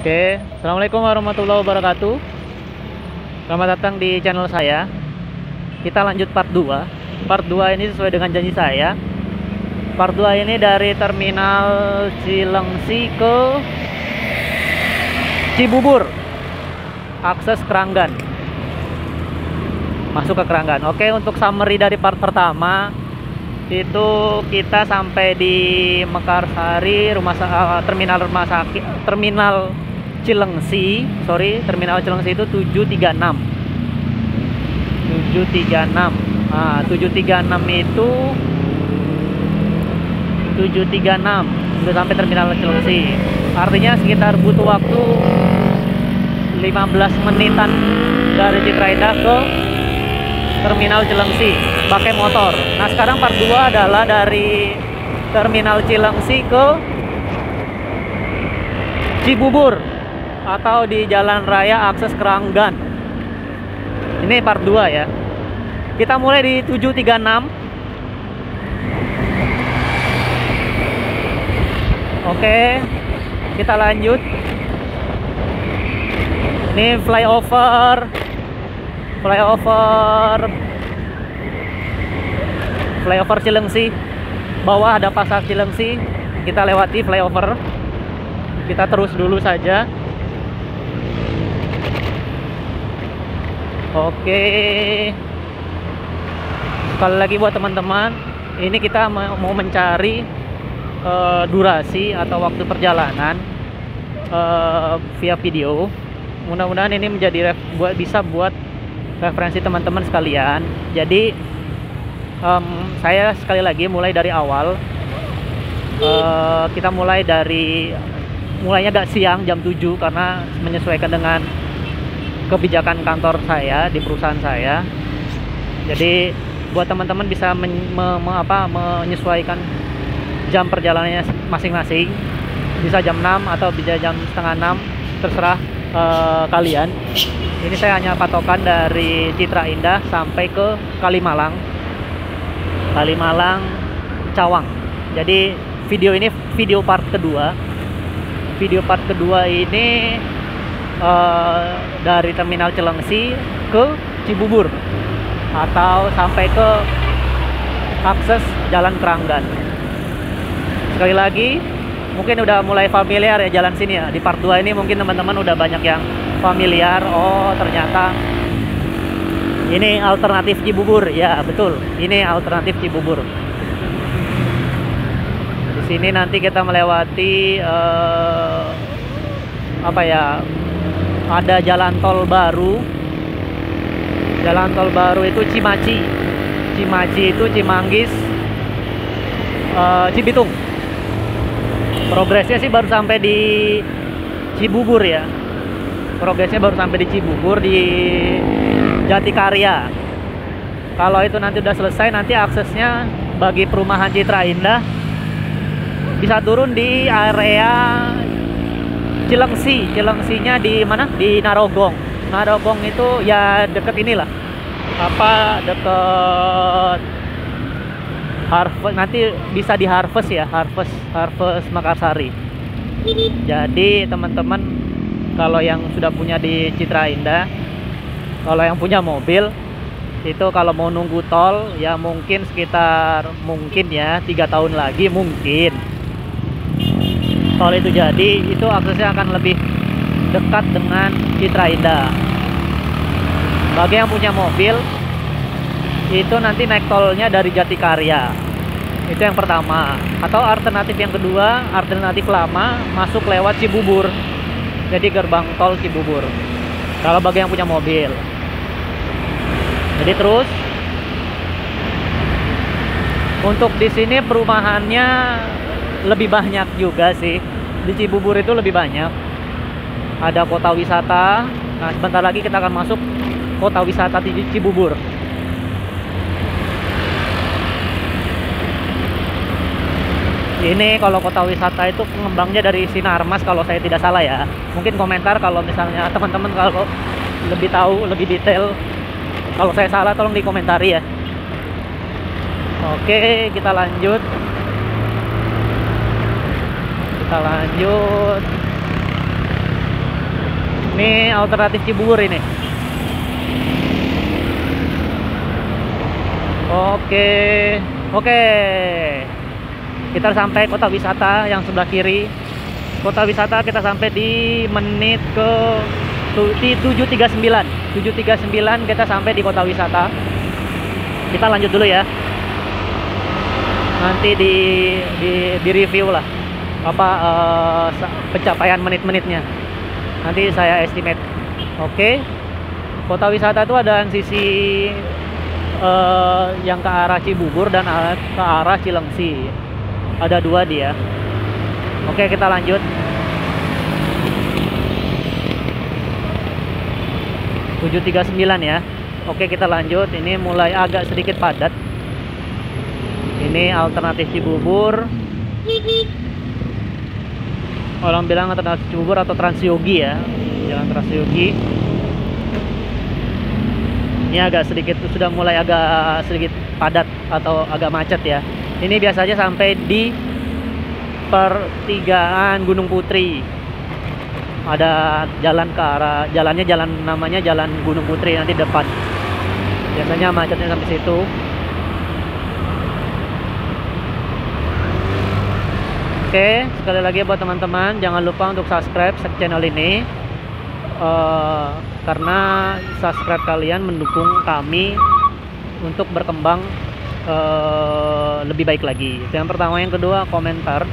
Oke, Assalamualaikum warahmatullahi wabarakatuh. Selamat datang di channel saya. Kita lanjut part 2. Part 2 ini sesuai dengan janji saya. Part 2 ini dari terminal Cilengsi ke Cibubur, akses Keranggan, masuk ke Keranggan. Oke, untuk summary dari part pertama itu kita sampai di Mekarsari, terminal rumah sakit, terminal Cilengsi itu 736. Nah, 736 itu 736 udah sampai terminal Cilengsi. Artinya sekitar butuh waktu 15 menitan dari Citra Indah ke terminal Cilengsi pakai motor. Nah, sekarang part 2 adalah dari terminal Cilengsi ke Cibubur atau di jalan raya akses Keranggan. Ini part 2 ya. Kita mulai di 736. Oke, kita lanjut. Ini flyover Cilengsi. Bawah ada pasar Cilengsi. Kita lewati flyover. Kita terus dulu saja. Oke. Sekali lagi buat teman-teman, ini kita mau mencari durasi atau waktu perjalanan via video. Mudah-mudahan ini menjadi bisa buat referensi teman-teman sekalian. Jadi saya sekali lagi mulai dari awal. Kita mulainya agak siang, jam 7, karena menyesuaikan dengan kebijakan kantor saya di perusahaan saya. Jadi buat teman-teman bisa menyesuaikan jam perjalanannya masing-masing. Bisa jam 6 atau bisa jam setengah 6, terserah kalian. Ini saya hanya patokan dari Citra Indah sampai ke Kalimalang Cawang. Jadi video part kedua ini dari terminal Cilengsi ke Cibubur atau sampai ke akses jalan Keranggan. Sekali lagi, mungkin udah mulai familiar ya jalan sini ya. Di part 2 ini mungkin teman-teman udah banyak yang familiar. Oh, ternyata ini alternatif Cibubur. Ya, betul. Ini alternatif Cibubur. Di sini nanti kita melewati ada jalan tol baru. Jalan tol baru itu Cimaci itu Cimanggis, Cibitung. Progresnya sih baru sampai di Cibubur ya. Progresnya baru sampai di Cibubur, di Jatikarya. Kalau itu nanti udah selesai, nanti aksesnya bagi perumahan Citra Indah bisa turun di area Cilengsinya di mana? Di Narogong. Narogong itu ya deket inilah. Deket Harvest, nanti bisa di Harvest ya, Harvest Mekarsari. Jadi teman-teman, kalau yang sudah punya di Citra Indah, kalau yang punya mobil itu kalau mau nunggu tol ya mungkin sekitar 3 tahun lagi mungkin tol itu jadi, itu aksesnya akan lebih dekat dengan Citra Indah. Bagi yang punya mobil itu nanti naik tolnya dari Jatikarya. Itu yang pertama. Atau alternatif yang kedua, alternatif lama, masuk lewat Cibubur. Jadi gerbang tol Cibubur. Kalau bagi yang punya mobil. Jadi terus untuk di sini perumahannya lebih banyak juga sih. Di Cibubur itu lebih banyak. Ada kota wisata. Nah, sebentar lagi kita akan masuk kota wisata di Cibubur. Ini kalau kota wisata itu pengembangnya dari Sinarmas kalau saya tidak salah ya. Mungkin komentar kalau misalnya teman-teman kalau lebih tahu, lebih detail. Kalau saya salah tolong dikomentari ya. Oke, kita lanjut. Ini alternatif Cibubur ini. Oke, oke. Kita sampai kota wisata yang sebelah kiri. Kota wisata kita sampai di menit ke 7.39. 7.39 kita sampai di kota wisata. Kita lanjut dulu ya. Nanti di review lah apa pencapaian menit-menitnya. Nanti saya estimate. Oke. Kota wisata itu ada yang sisi yang ke arah Cibubur dan ke arah Cilengsi. Ada dua dia. Oke, kita lanjut. Tujuh 7.39 ya. Oke, kita lanjut. Ini mulai agak sedikit padat. Ini alternatif Cibubur. Orang bilang alternatif Cibubur atau Transyogi ya. Jalan Transyogi. Ini agak sedikit, sudah mulai agak sedikit padat atau agak macet ya. Ini biasanya sampai di pertigaan Gunung Putri. Ada jalan ke arah, jalannya namanya Jalan Gunung Putri nanti depan. Biasanya macetnya sampai situ. Oke, sekali lagi buat teman-teman, jangan lupa untuk subscribe channel ini. Karena subscribe kalian mendukung kami untuk berkembang lebih baik lagi. Itu yang pertama. Yang kedua, komentar.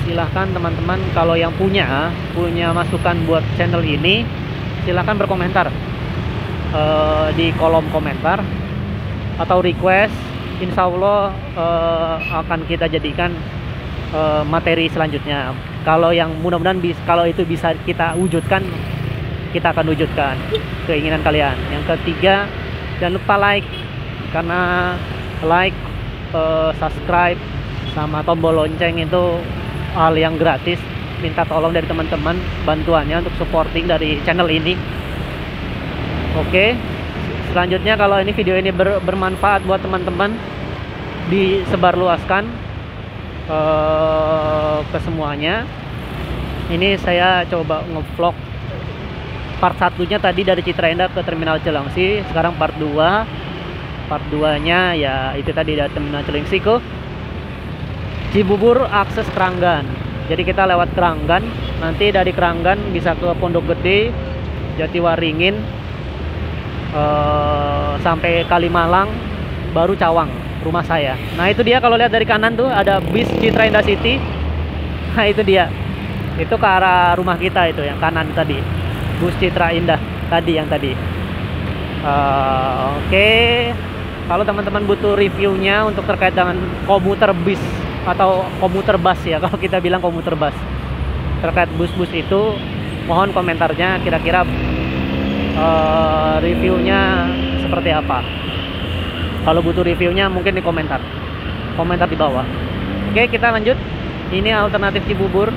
Silahkan teman-teman kalau yang punya masukan buat channel ini, silahkan berkomentar di kolom komentar atau request. Insya Allah akan kita jadikan materi selanjutnya. Kalau yang mudah-mudahan kalau itu bisa kita wujudkan, kita akan wujudkan keinginan kalian. Yang ketiga, jangan lupa like, karena like, subscribe sama tombol lonceng itu hal yang gratis. Minta tolong dari teman-teman bantuannya untuk supporting dari channel ini. Oke, selanjutnya kalau ini video ini bermanfaat buat teman-teman, disebarluaskan ke semuanya. Ini saya coba ngevlog part satunya tadi dari Citra Indah ke Terminal Cilengsi. Sekarang part 2. Part 2-nya ya itu tadi dari Terminal Cilengsi ke Cibubur akses Keranggan. Jadi kita lewat Keranggan, nanti dari Keranggan bisa ke Pondok Gede, Jatiwaringin, sampai Kalimalang, baru Cawang, rumah saya. Nah itu dia, kalau lihat dari kanan tuh ada bis Citra Indah City. Nah itu dia, itu ke arah rumah kita itu yang kanan tadi, bus Citra Indah tadi yang tadi. Oke. Kalau teman-teman butuh reviewnya untuk terkait dengan komuter bis atau komuter bus ya, kalau kita bilang komuter bus, terkait bus-bus itu, mohon komentarnya kira-kira reviewnya seperti apa. Kalau butuh reviewnya mungkin di komentar di bawah. Oke, kita lanjut. Ini alternatif Cibubur.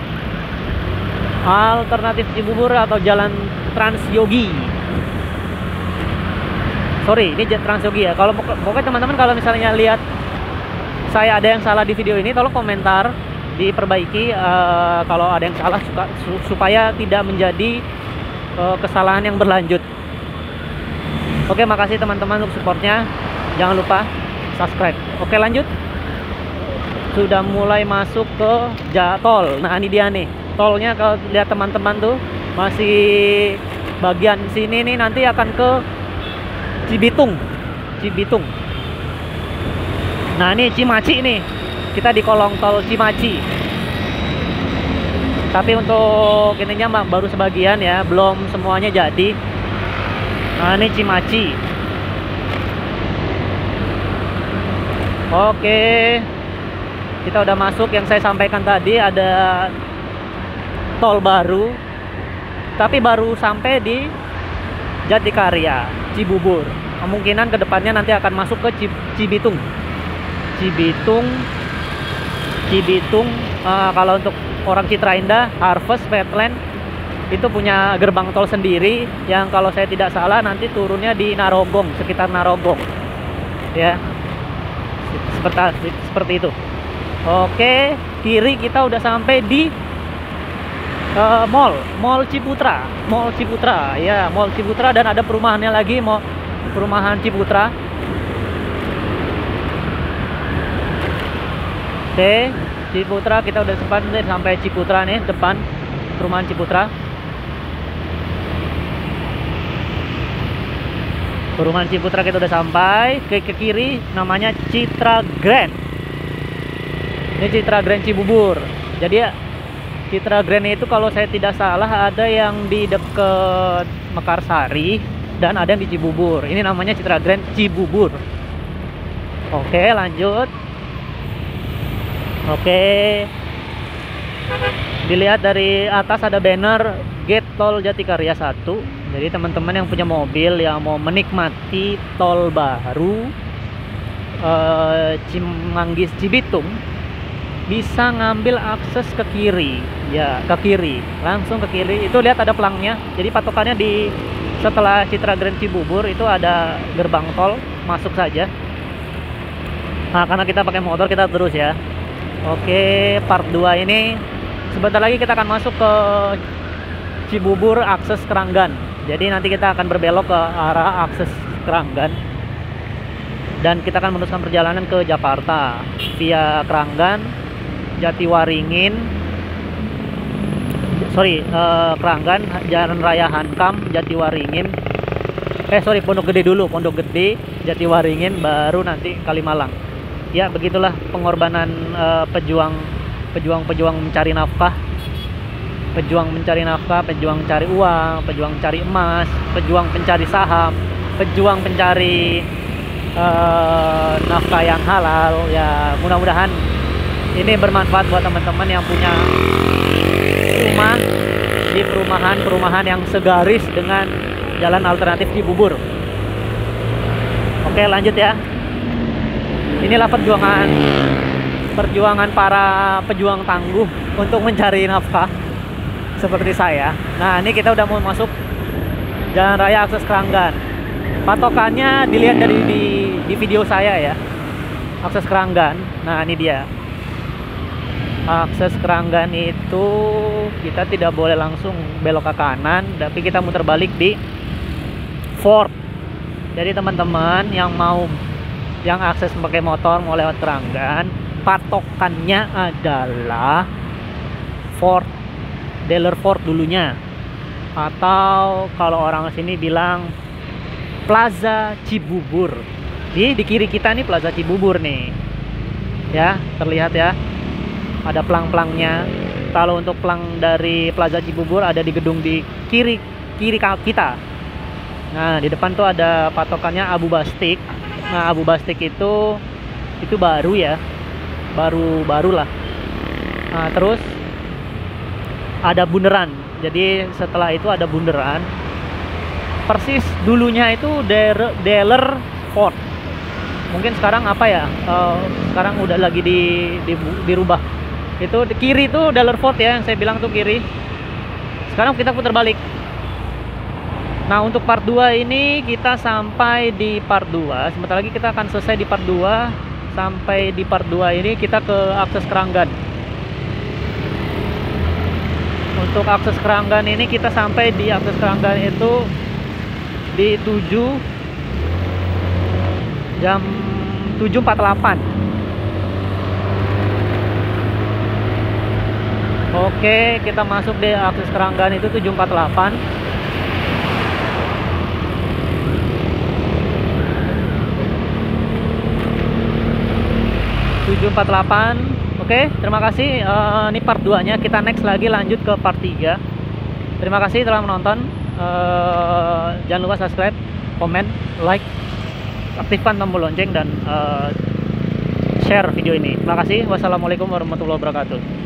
Alternatif Cibubur atau Jalan Transyogi. Sorry, ini Transyogi ya. Kalau pokoknya teman-teman kalau misalnya lihat saya ada yang salah di video ini, tolong komentar, diperbaiki kalau ada yang salah, supaya tidak menjadi kesalahan yang berlanjut. Oke, makasih teman-teman untuk supportnya. Jangan lupa subscribe. Oke, lanjut. Sudah mulai masuk ke tol. Nah ini dia nih tolnya. Kalau lihat teman-teman tuh masih bagian sini nih, nanti akan ke Cibitung. Nah ini Cimaci nih, kita di kolong tol Cimaci. Tapi untuk ininya baru sebagian ya, belum semuanya jadi. Nah ini Cimaci. Oke, kita udah masuk. Yang saya sampaikan tadi, ada tol baru, tapi baru sampai di Jatikarya, Cibubur. Kemungkinan kedepannya nanti akan masuk ke Cibitung. Kalau untuk orang Citra Indah, Harvest, Fatland itu punya gerbang tol sendiri, yang kalau saya tidak salah nanti turunnya di Narogong, sekitar Narogong ya, seperti itu. Oke, kiri kita udah sampai di Mall Ciputra ya, Mall Ciputra, dan ada perumahannya lagi, perumahan Ciputra. Oke, Ciputra kita udah sempat sampai Ciputra nih, depan perumahan Ciputra. Perumahan Ciputra kita udah sampai. Ke kiri namanya Citra Grand. Ini Citra Grand Cibubur. Jadi ya, Citra Grand itu kalau saya tidak salah ada yang di dekat Mekarsari dan ada yang di Cibubur. Ini namanya Citra Grand Cibubur. Oke, lanjut. Oke. Dilihat dari atas ada banner Gate Tol Jatikarya 1. Jadi teman-teman yang punya mobil yang mau menikmati tol baru Cimanggis Cibitung bisa ngambil akses ke kiri, ya, ke kiri, langsung ke kiri. Itu lihat ada pelangnya. Jadi patokannya di setelah Citra Grand Cibubur itu ada gerbang tol, masuk saja. Nah, karena kita pakai motor kita terus ya. Oke, part 2 ini sebentar lagi kita akan masuk ke Cibubur akses Keranggan. Jadi nanti kita akan berbelok ke arah akses Keranggan dan kita akan meneruskan perjalanan ke Jakarta via Keranggan, Jatiwaringin, Keranggan, Jalan Raya Hankam, Jatiwaringin, Pondok Gede dulu, Pondok Gede, Jatiwaringin, baru nanti Kalimalang. Ya, begitulah pengorbanan pejuang mencari nafkah. Pejuang mencari nafkah, pejuang cari uang, pejuang cari emas, pejuang pencari saham, pejuang pencari nafkah yang halal. Ya, mudah-mudahan ini bermanfaat buat teman-teman yang punya rumah di perumahan yang segaris dengan jalan alternatif Cibubur. Oke, lanjut ya. Inilah perjuangan para pejuang tangguh untuk mencari nafkah seperti saya. Nah, ini kita udah mau masuk Jalan Raya Akses Keranggan. Patokannya dilihat dari di video saya ya. Akses Keranggan. Nah, ini dia. Akses Keranggan itu kita tidak boleh langsung belok ke kanan, tapi kita muter balik di Fort. Jadi teman-teman yang akses pakai motor mau lewat Keranggan, patokannya adalah Fort, Dealer Fort dulunya, atau kalau orang sini bilang Plaza Cibubur. Di kiri kita nih Plaza Cibubur nih ya, terlihat ya, ada pelang-pelangnya. Kalau untuk pelang dari Plaza Cibubur ada di gedung di kiri kita. Nah, di depan tuh ada patokannya Abu Bastik. Nah, Abu Bastik itu baru ya, baru lah. Nah, terus ada bundaran. Jadi setelah itu ada bundaran. Persis dulunya itu Dealer Fort. Mungkin sekarang apa ya? Sekarang udah lagi dirubah. Itu di kiri tuh Dealer Fort ya, yang saya bilang tuh kiri. Sekarang kita putar balik. Nah, untuk part 2 ini kita sampai di part 2. Sebentar lagi kita akan selesai di part 2. Sampai di part 2 ini kita ke akses Keranggan. Untuk akses Keranggan ini kita sampai di akses Keranggan itu di jam 7.48. Oke, kita masuk di akses Keranggan itu 7.48. Oke, terima kasih. Ini part 2-nya. Kita next lagi lanjut ke part 3. Terima kasih telah menonton. Jangan lupa subscribe, komen, like, aktifkan tombol lonceng, dan share video ini. Terima kasih. Wassalamualaikum warahmatullahi wabarakatuh.